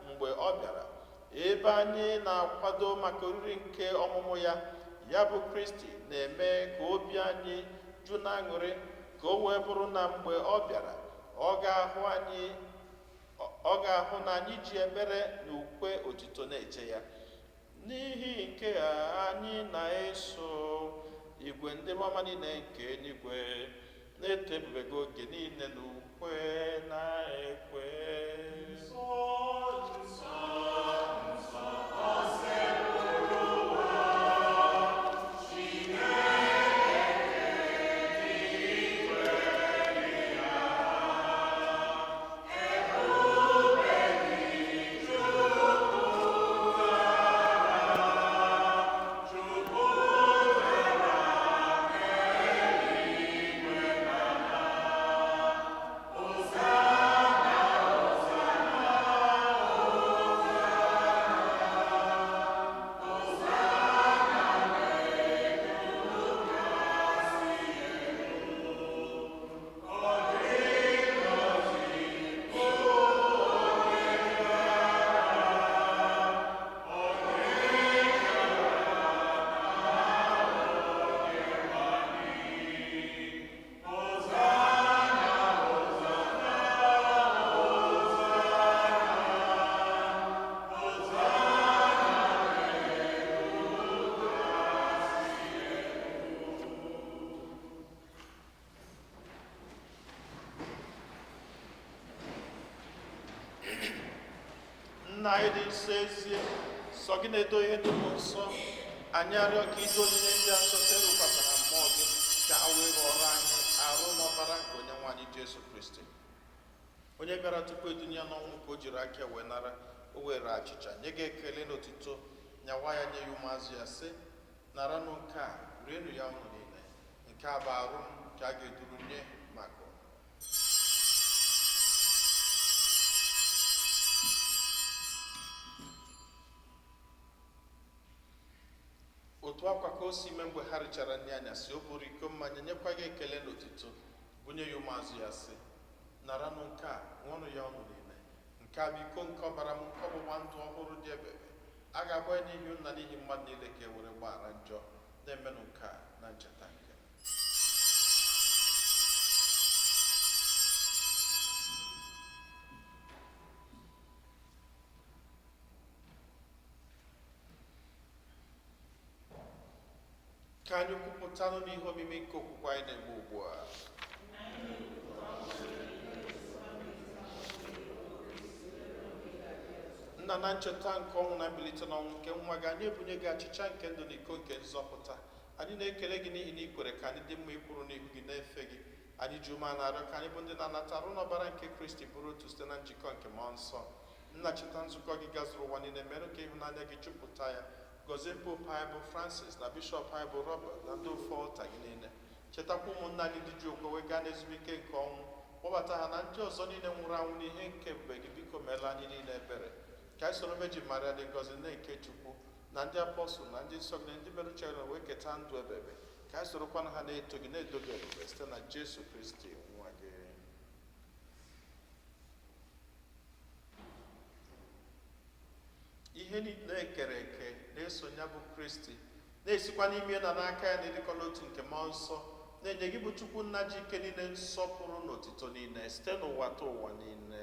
mgbe ọ bịara. Ebe anyị na-akwado maka oriri nke ọmụmụ ya, ya bụ Kristi na-eme ka obi anyị ju na aṅụrị, ka o wee bụrụ na mgbe ọ bịara ọ ga-ahụ na anyị ji ebere na ukwe otito na-eche ya. N'ihi nke a, anyị na-eso igwe ndị mama niile nke eluigwe na-eto ebube gị oge niile n'ukwe na-ekwe. Nna anyị dị nsọ ezie, sọ gị na-edo ihe dị nsọ. Anyị arịọ ka ido onyinye ndị a nsọ terukwasara mmụọ gị, ka ha wee ghọrọ anyị arụ n'ọbara nke onye nwe anyị Jesu Kristi, onye bịara tupu edunye n'ọnwụ ka o jiri aka wee nara. O were achịcha nye gị ekele n'otito, nyawa ya nye ya ụmụazụ ya sị, naranụ nke a, rienụ ya ụnụ niile, nke a bụ arụ m nke a ga-eduru nye maka otu akwa ka o si mee mgbe ha richara nri anyasị. O buru iko mmanya nyekwa gị ekele n'otito, bunye ya ụmụazụ ya sị, naranụ nke a, ṅụọnụ ya ọnụ niile, nke a bụ iko nke ọbara m, nke ọgbụgba ndụ ọhụrụ dị ebebe. A ga-agba ya n'ihi nna n'ihi mmadụ niile ka e were gbaghara njọ. Na-emenụ nke a na ncheta nke ka anyị kwupụtanụ n'ihe omimi nke okwukwe anyị na-eme ugbu a. Nna, na ncheta nke ọnwụ na mbilite n'ọnwụ nke nwa gị, anyị ebunye gị achịcha nke ndụ na iko nke nzọpụta. Anyị na-ekele gị n'ihi na ị kwere ka anyị dị mma ịkwụrụ n'ihu gị na-efe gị. Anyị ji ume na-arịọ ka anyị bụ ndị na-anata arụ n'ọbara nke Kristi bụrụ otu site na njikọ nke mmụọ nsọ. Nna, cheta nzukọ gị gazuru ụwa niile, mere ka ịhụnanya gị jupụta ya. Gọzie Pope anyị bụ Francis na Bishọp anyị bụ Robert na ndị ofe ọlta gị niile. Chetakwa ụmụnna anyị ndị ji okwe wee gaa n'ezumike nke ọnwụ, kpọbata ha na ndị ọzọ niile nwụrụ anwụ n'ihe nke mgbe gị, biko meela anyị niile ebere. Ka anyị soro Meji Maria dị ngọzi nne nke Chukwu na ndị apọstụl na ndị nsọ gị na ndị mere uche gị wee keta ndụ ebebe. Ka anyị sorokwana ha na-eto gị na-edo gị ebube site na Jesu Kristi nwa gị. Ihe niile ekere eke na-eso ya bụ Kristi, na-esikwa n'ime na n'aka ya na-edikọ n'otu nke mmụọ nsọ, na-enye gị bụ Chukwu nna ji ike niile, nsọpụrụ na otito niile site n'ụwa ta ụwa niile.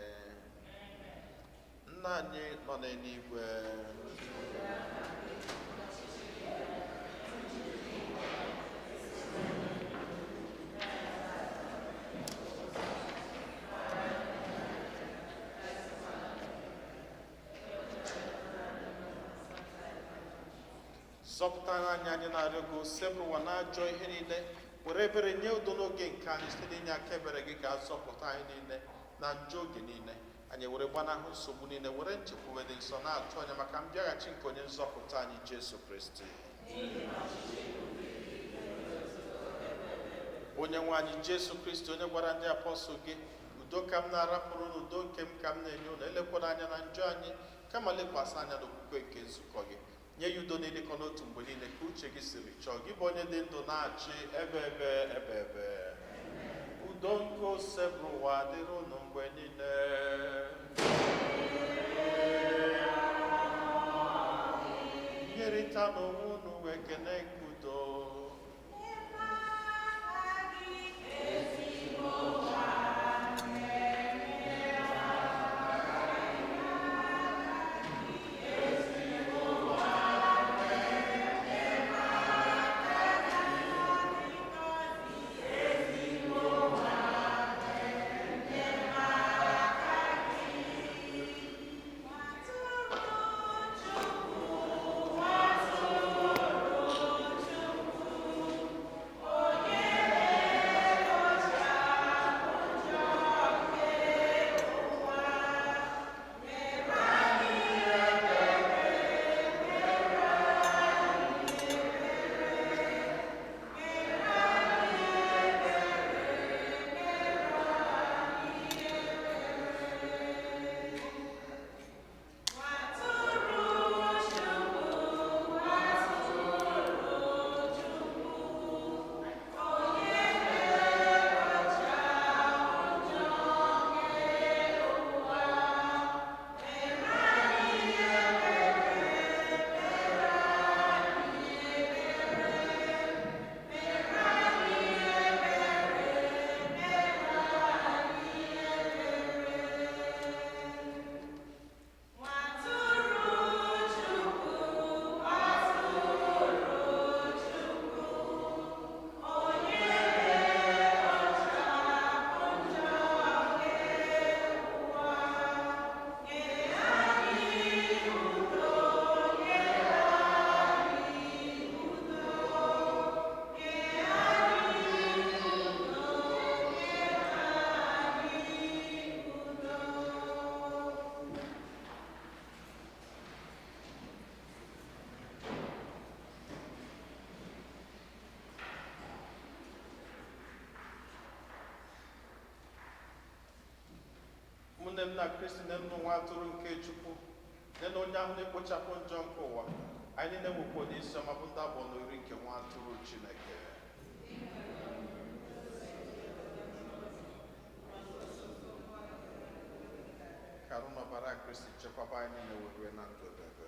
Nna anyị nọ n'eluigwe, zọpụtara anyị anyị na-arịọ gị sepụ ụwa na-ajọ ihe niile, were ebere nye udo n'oge nke anyị site n'inye aka ebere gị ga azọpụta anyị niile na njọ oge niile. Anyị were gbanahụ nsogbu niile, were nchekwube dị nsọ na-atụ anya maka mbịaghachi nke onye nzọpụta anyị Jesu Kristi. Onye nwe anyị Jesu Kristi, onye gwara ndị apọstụl gị, udo ka m na-arapụrụ na udo nke m ka m na-enye unu, elekwara anya na njọ anyị kama lekwasị anya n'okwukwe nke nzukọ gị. Nye ya udo na-edekọ n'otu mgbe niile ka uche gị siri chọọ, gị bụ onye dị ndụ na-achị ebe ebe. Udo nke osebụ ụwa dịrị unu mgbe niile. Nyerịta n'onwe unu ekele nke udo. Ụmụnne m na Kristi na nnụ nwa atụrụ nke Chukwu, nye na onye ahụ na-ekpochapụ njọ nke ụwa, anyị niile nwekwa n'isi ọma bụ ndị abụọ na iri nke nwa atụrụ Chineke. Ka arụ n'ọbara Kristi chekwaba anyị niile were na ndụ ebebe.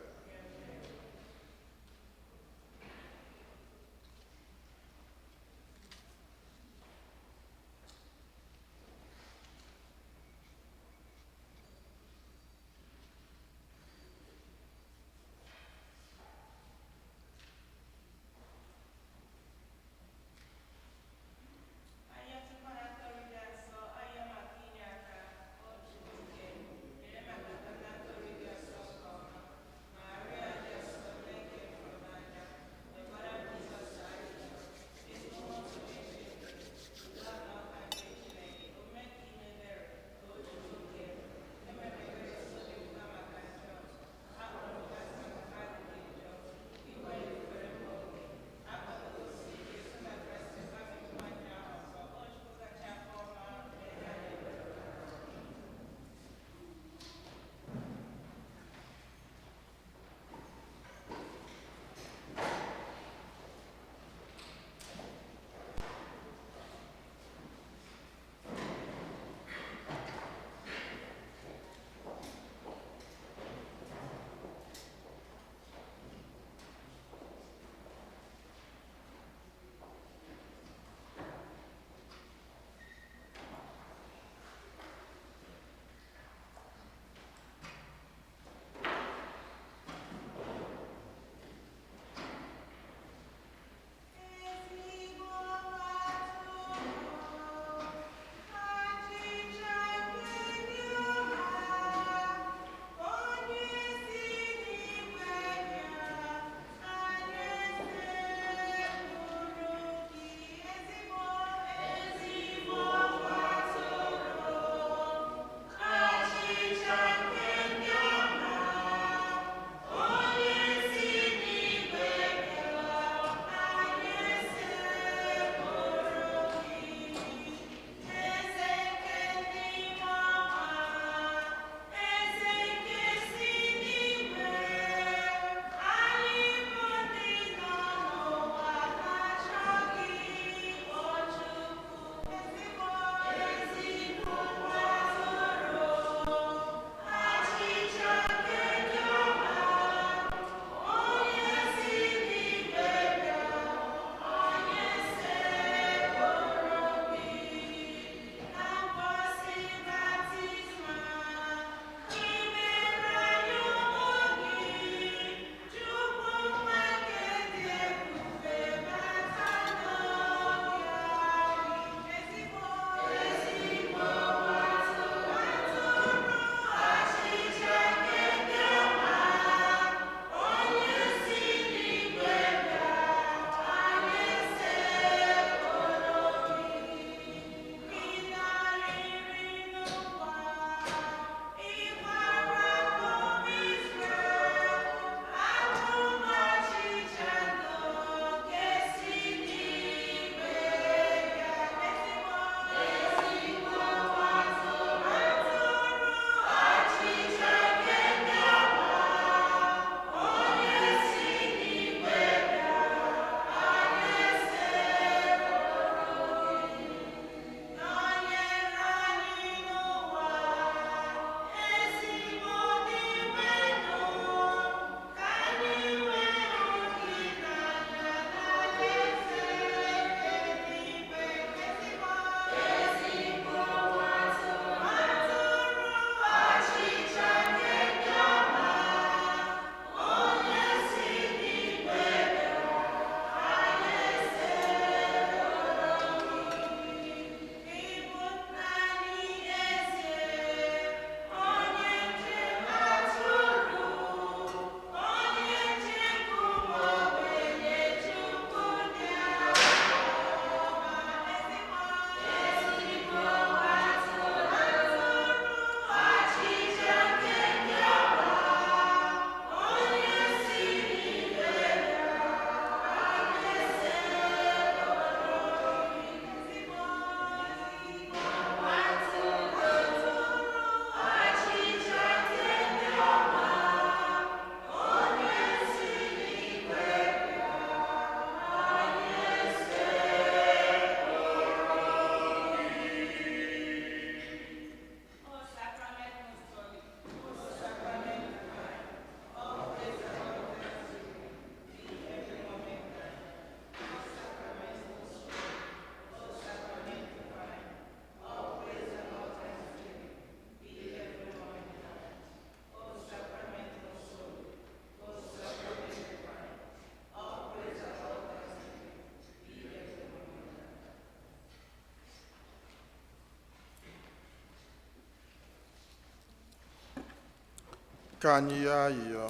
Ka anyị yọọ ayịyọ.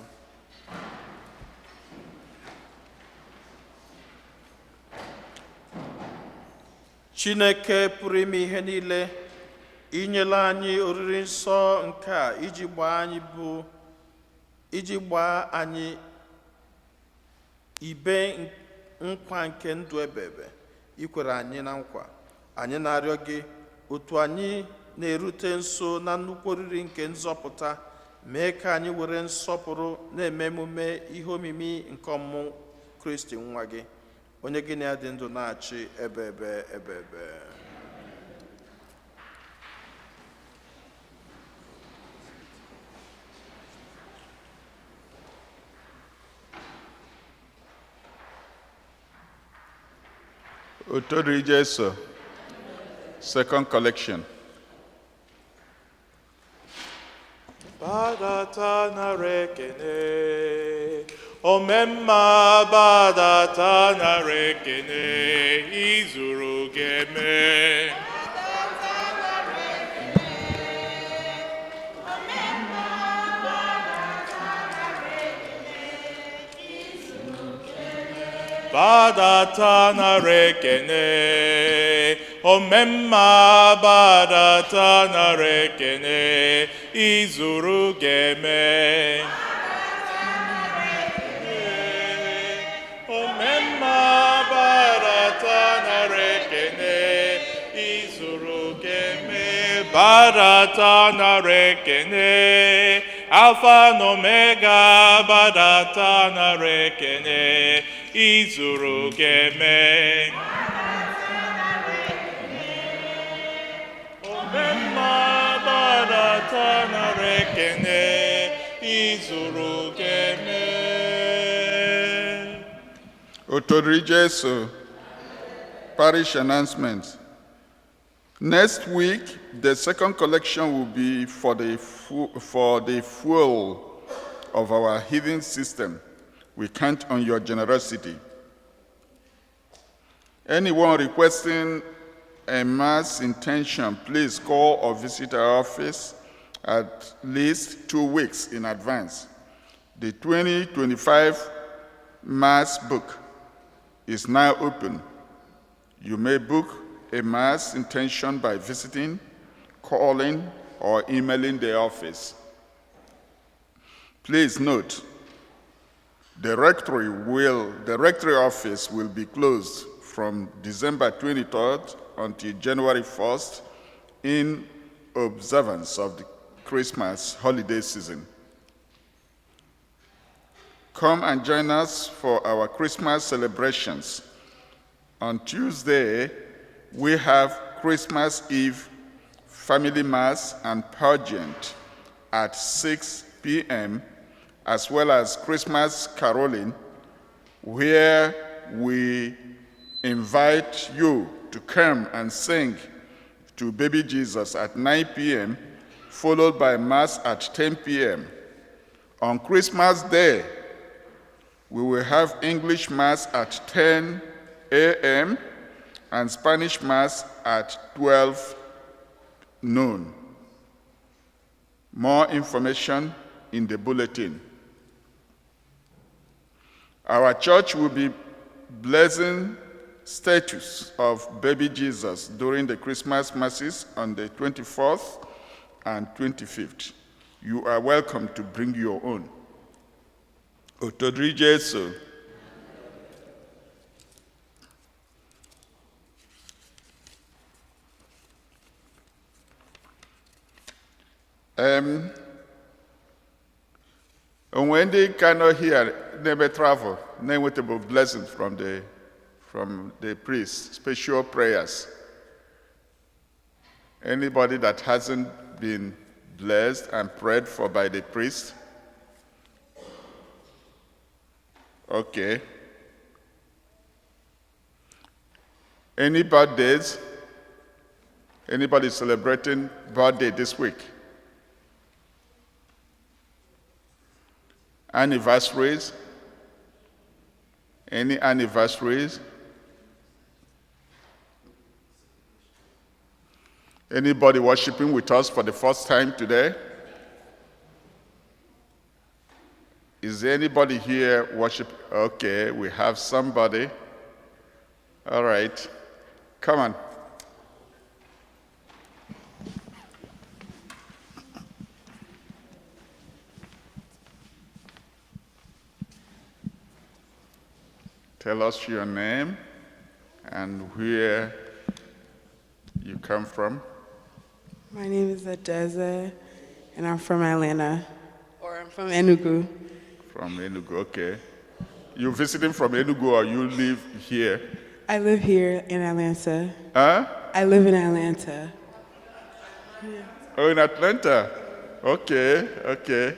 Chineke pụrụ ime ihe niile, inyela anyị oriri nsọ nke a iji gbaa anyị ibe nkwa nke ndụ ebebe ikwere anyị na nkwa. Anyị na-arịọ gị otu anyị na-erute nso na nnukwu oriri nke nzọpụta, mee ka anyị were nsọpụrụ na-eme emume ihe omimi nke ọmụmụ Kristi nwa gị, onye gị na ya dị ndụ na-achị ebe ebe. Otodiri Jesu, second collection. Badata narekene, omemma badata narekene, izuru geme. Badata narekene, omemma badata narekene, izuru geme. Omemma badata narekene, izuru geme. Badata narekene, Alpha and Omega badata narekene, izuru geme. Omemma badata narekene, izuru geme. Otodiri Jesu, parish announcement. Next week, the second collection will be for the fuel of our heating system. We count on your generosity. Anyone requesting a mass intention, please call or visit our office at least 2 weeks in advance. The 2025 mass book is now open. You may book a mass intention by visiting, calling, or emailing the office. Please note, the rectory office will be closed from December 23rd until January 1st in observance of the Christmas holiday season. Come and join us for our Christmas celebrations. On Tuesday, we have Christmas Eve family mass and pageant at 6 p.m., as well as Christmas caroling, where we invite you to come and sing to baby Jesus at 9 p.m., followed by mass at 10 p.m. On Christmas Day, we will have English mass at 10 a.m. and Spanish mass at 12 noon. More information in the bulletin. Our church will be blessing statues of baby Jesus during the Christmas masses on the 24th and 25th. You are welcome to bring your own. Otodiri Jesu. When they cannot hear, never travel, inevitable blessings from the priest, special prayers. Anybody that hasn't been blessed and prayed for by the priest? Okay. Any birthdays? Anybody celebrating birthday this week? Anniversaries? Any anniversaries? Anybody worshiping with us for the first time today? Is there anybody here worship? Okay, we have somebody. All right. Come on. Tell us your name and where you come from. My name is Adeze, and I'm from Atlanta, or I'm from Enugu. From Enugu, okay. You visiting from Enugu or you live here? I live here in Atlanta. Huh? I live in Atlanta. Oh, in Atlanta. Okay, okay.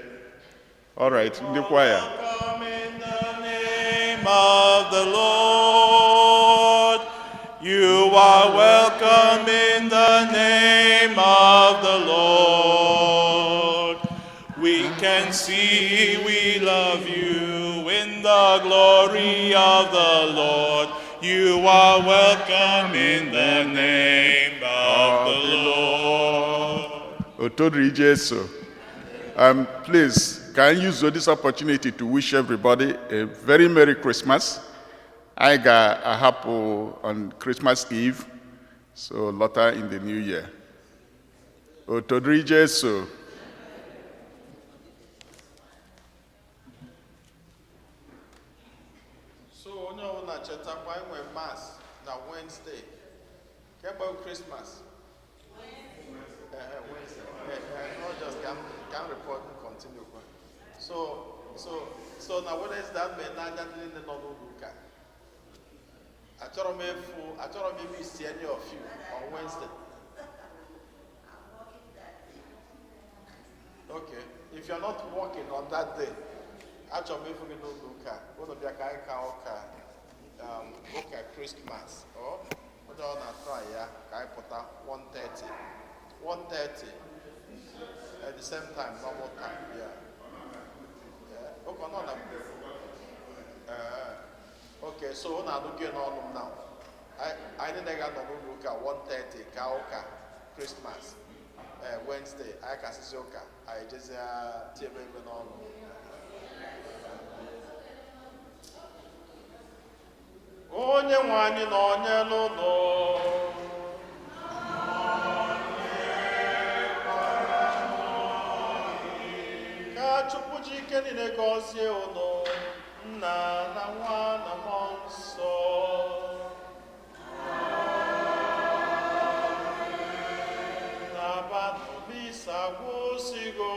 All right, in the choir. Come in the name of the Lord. You are welcome in the name of the Lord. We can see we love you in the glory of the Lord. You are welcome in the name of the Lord. Otodri Jesu. Please, can I use this opportunity to wish everybody a very Merry Christmas? I got a happy on Christmas Eve, so later in the new year. Otodri Jesu. So onye ọbụla chetakwa enwe mass na Wednesday. Kemgbe Christmas. Wednesday. Not just can report and continue. So now what is that man na ndị nọ n'ụka? Achọrọ m miss any of you on Wednesday. Okay. If you're not working on that day, achọrọ m ịfụ gị n'ụka. Ụnụ bịa ka anyị ka ụka Christmas. Onye ọ na-atụ ya ka anyị pụta 1:30. 1:30 at the same time, normal time, yeah. Okay, no, no. Okay, so now do get on now. I didn't get on look at 1:30 Kaoka Christmas Wednesday. I can see Zoka. I just TV on. Onye nwanyị na onye lụnụ. Chukwu Chike niile gọzie unu, Nna na Nwa na Mmụọ Nsọ. N'abalị Olise agwụsịgo.